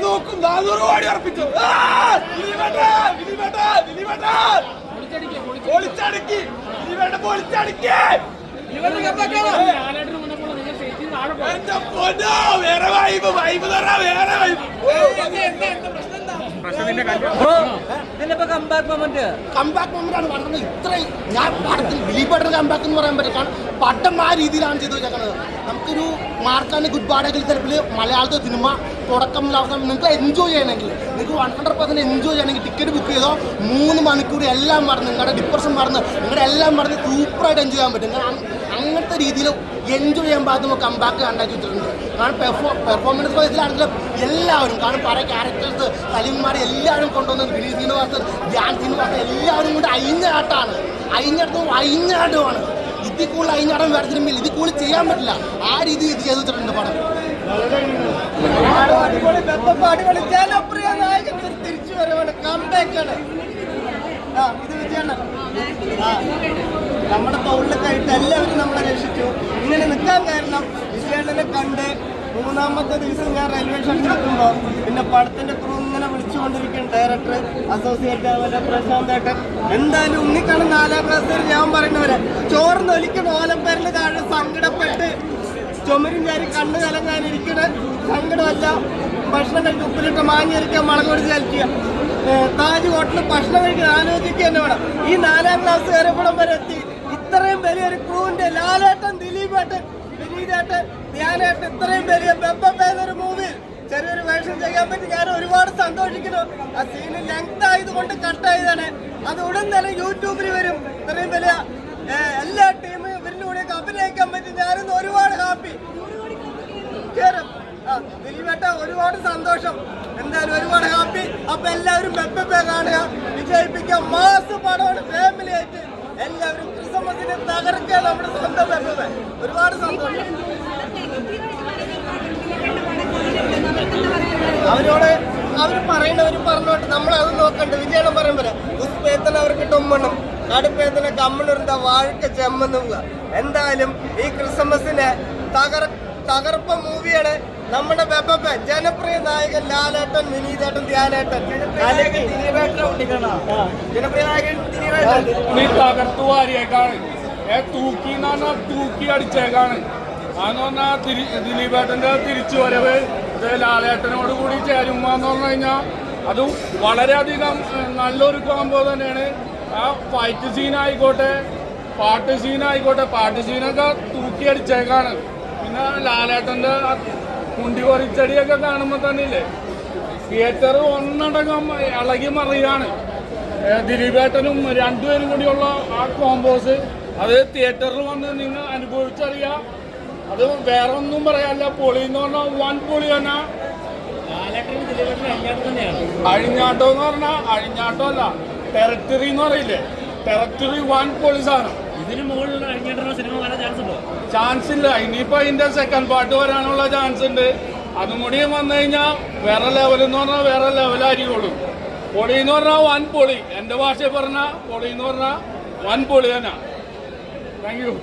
നോക്കും 400 കോടി ഉറപ്പിച്ചു. പൊളിച്ചടുക്കി വേറെ വൈബ് വേറെ വൈബ്. കംബാക്ക് മൊമെന്റ് ആണ് പറഞ്ഞത്. ഇത്രയും ഞാൻ പടത്തിൽ ദിലീപേട്ടൻ കംബാക്ക് എന്ന് പറയാൻ പറ്റും. കാരണം പടം ആ രീതിയിലാണ് ചെയ്തു വെച്ചേക്കുന്നത്. നമുക്കൊരു മാർക്കാൻ്റെ ഗുഡ് ബാഡെങ്കിൽ ചിലപ്പോൾ മലയാളത്തെ സിനിമ തുടക്കം അവസാനം നിങ്ങൾക്ക് എൻജോയ് ചെയ്യണമെങ്കിൽ, നിങ്ങൾക്ക് 100% എൻജോയ് ചെയ്യണമെങ്കിൽ ടിക്കറ്റ് ബുക്ക് ചെയ്തോ 3 മണിക്കൂർ എല്ലാം മറന്ന് നിങ്ങളുടെ ഡിപ്രഷൻ മറന്ന് നിങ്ങളുടെ എല്ലാം മറന്ന് സൂപ്പറായിട്ട് എൻജോയ് ചെയ്യാൻ പറ്റും. അങ്ങനത്തെ രീതിയിൽ എൻജോയ് ചെയ്യാൻ പാകത്ത് കംബാക്ക് ഉണ്ടാക്കി വെച്ചിട്ടുണ്ട്. കാരണം പെർഫോമൻസ് വൈസിലാണെങ്കിലും എല്ലാവരും, കാരണം പല ക്യാരക്ടേഴ്സ് സലീംമാർ എല്ലാവരും കൊണ്ടുവന്നത്, വിനീത് ശ്രീനിവാസൻ, ധ്യാൻ ശ്രീനിവാസൻ എല്ലാവരും കൊണ്ട് അയിഞ്ഞാട്ടമാണ്. അയിഞ്ഞാട്ടമാണ്. ഇതിൽ കൂടുതൽ അയിഞ്ഞാട്ടം വേറെ സിനിമയിൽ ഇതിൽ കൂടുതൽ ചെയ്യാൻ പറ്റില്ല. ആ രീതി ഇത് ചെയ്ത് വെച്ചിട്ടുണ്ട് പടം. ജനപ്രിയ നായകൻ തിരിച്ചു വരവാണ്, കംബാക്കാണ്. ഇത് വിജയാണ്. നമ്മുടെ തൊഴിലൊക്കെയായിട്ട് എല്ലാവരും നമ്മളെ രക്ഷിച്ചു. ഇങ്ങനെ നിൽക്കാൻ കാരണം വിജയണ്ണനെ കണ്ട് 3-ാമത്തെ ദിവസം ഞാൻ റെയിൽവേ സ്റ്റേഷനിൽ എത്തുമ്പോൾ പിന്നെ പടത്തിന്റെ ക്രൂ ഇങ്ങനെ വിളിച്ചുകൊണ്ടിരിക്കും. ഡയറക്ടർ, അസോസിയേറ്റ് അതുപോലെ പ്രശാന്തേട്ടൻ. എന്തായാലും ഉണ്ണിക്കാണ് 4ാം ക്ലാസ്സിൽ ഞാൻ പറയുന്നവരെ ചോർന്നൊലിക്കുന്ന ഓലമ്പേരിൽ താഴെ സങ്കടപ്പെട്ട് ചുമരും ചാരി കണ്ണ് കലങ്ങാനിരിക്കണ സങ്കടമല്ല. ഭക്ഷണം കഴിച്ച് ഉപ്പിലിട്ട് മാങ്ങിയിരിക്കുക, മുളക് പൊടിച്ച് കളിക്കുക, താജ് ഹോട്ടലിൽ ഭക്ഷണം കഴിക്കാൻ ആലോചിക്കുക തന്നെ വേണം. ഈ 4ാം ക്ലാസ് വരെപ്പടം വരെ എത്തി. ഇത്രയും വലിയൊരു ക്രൂവിന്റെ ലാലേട്ടൻ, ദിലീപേട്ടൻ, വിനീതേട്ടൻ, ധ്യാനേട്ടൻ, ഇത്രയും വലിയ ബെബ്ബൊരു മൂവിയിൽ ചെറിയൊരു വേഷം ചെയ്യാൻ പറ്റി. ഞാൻ ഒരുപാട് സന്തോഷിക്കുന്നു. ആ സീന് ലെങ്ത് ആയതുകൊണ്ട് കട്ടായതാണ്. അത് ഉടൻ തന്നെ യൂട്യൂബിൽ വരും. ഇത്രയും വലിയ എല്ലാ ടീമും ഇവരിൻ്റെ കൂടെയൊക്കെ അഭിനയിക്കാൻ പറ്റി. ഞാനിന്ന് ഒരുപാട് ഹാപ്പി. ദിലീപേട്ട ഒരുപാട് സന്തോഷം. എന്തായാലും ഒരുപാട് ഹാപ്പി. അപ്പൊ എല്ലാവരും ബെബ്ബെ കാണുക, വിജയിപ്പിക്കുക. മാസ് പടമാണ്. ഫാമിലി ആയിട്ട് എല്ലാവരും ക്രിസ്മസിന് തകർക്കുക നമ്മുടെ സ്വന്തം ബെബ്ബെ. ഒരുപാട് സന്തോഷം. അവർ പറയുന്നവർ പറഞ്ഞോട്ട് നമ്മളത് നോക്കണ്ട. വിജയണം പറയുമ്പോൾ പുഷ്പേത്തന അവർക്ക് ടൊമ്മണം, കടുപ്പേത്തന കമ്മണിരുന്ന വാഴക്ക ചെമ്മെന്ന് പോവുക. എന്തായാലും ഈ ക്രിസ്മസിന് തകർപ്പ മൂവിയാണ് നമ്മുടെ ബെബ്ബെ. ജനപ്രിയ നായകൻ ലാലേട്ടൻ, വിനീതേട്ടൻ, ധ്യാനേട്ടൻ, അല്ലെങ്കിൽ ജനപ്രിയ നായകൻ തകർത്തു വാരിയേക്കാണ്. തൂക്കി അടിച്ചേക്കാണ്. അതെന്ന് പറഞ്ഞാൽ ദിലീപേട്ടൻ്റെ തിരിച്ചു വരവ് ലാലേട്ടനോട് കൂടി ചേരുമ്പോ എന്ന് പറഞ്ഞു കഴിഞ്ഞാൽ അത് വളരെയധികം നല്ലൊരു കോംബോ തന്നെയാണ്. ആ ഫൈറ്റ് സീനായിക്കോട്ടെ, പാട്ട് സീനൊക്കെ തൂക്കി അടിച്ചേക്കാണ്. പിന്നെ ലാലേട്ടൻ്റെ കുണ്ടി കൊറിച്ചടിയൊക്കെ കാണുമ്പോൾ തന്നെ ഇല്ലേ, തിയേറ്റർ ഒന്നടങ്കം ഇളകി മറിയാണ്. ദിലീപേട്ടനും രണ്ടുപേരും കൂടിയുള്ള ആ കോമ്പോസ് അത് തിയേറ്ററിൽ വന്ന് നിങ്ങൾ അനുഭവിച്ചറിയാം. അത് വേറെ ഒന്നും പറയാനില്ല. പൊളി എന്ന് പറഞ്ഞാൽ വൻ പൊളി തന്നെ. അഴിഞ്ഞാട്ടം എന്ന് പറഞ്ഞാൽ അഴിഞ്ഞാട്ടമല്ല, ടെറിട്ടറി എന്ന് പറയില്ലേ, ടെറിട്ടറി വൻ പൊളി സാധനം. ഇതിന് മുകളിലുള്ള അഴിഞ്ഞാട്ടുള്ള സിനിമ വരാൻ ചാൻസ് ഇല്ല. ഇനിയിപ്പോൾ അതിൻ്റെ സെക്കൻഡ് പാർട്ട് വരാനുള്ള ചാൻസ് ഉണ്ട്. അതും കൂടി വന്നു കഴിഞ്ഞാൽ വേറെ ലെവലെന്ന് പറഞ്ഞാൽ വേറെ ലെവലായിരിക്കുള്ളൂ. പൊളി എന്ന് പറഞ്ഞാൽ വൻ പൊളി. എൻ്റെ ഭാഷയിൽ പറഞ്ഞാൽ പൊളി എന്ന് പറഞ്ഞാൽ വൻ പൊളി തന്നെ. Thank you.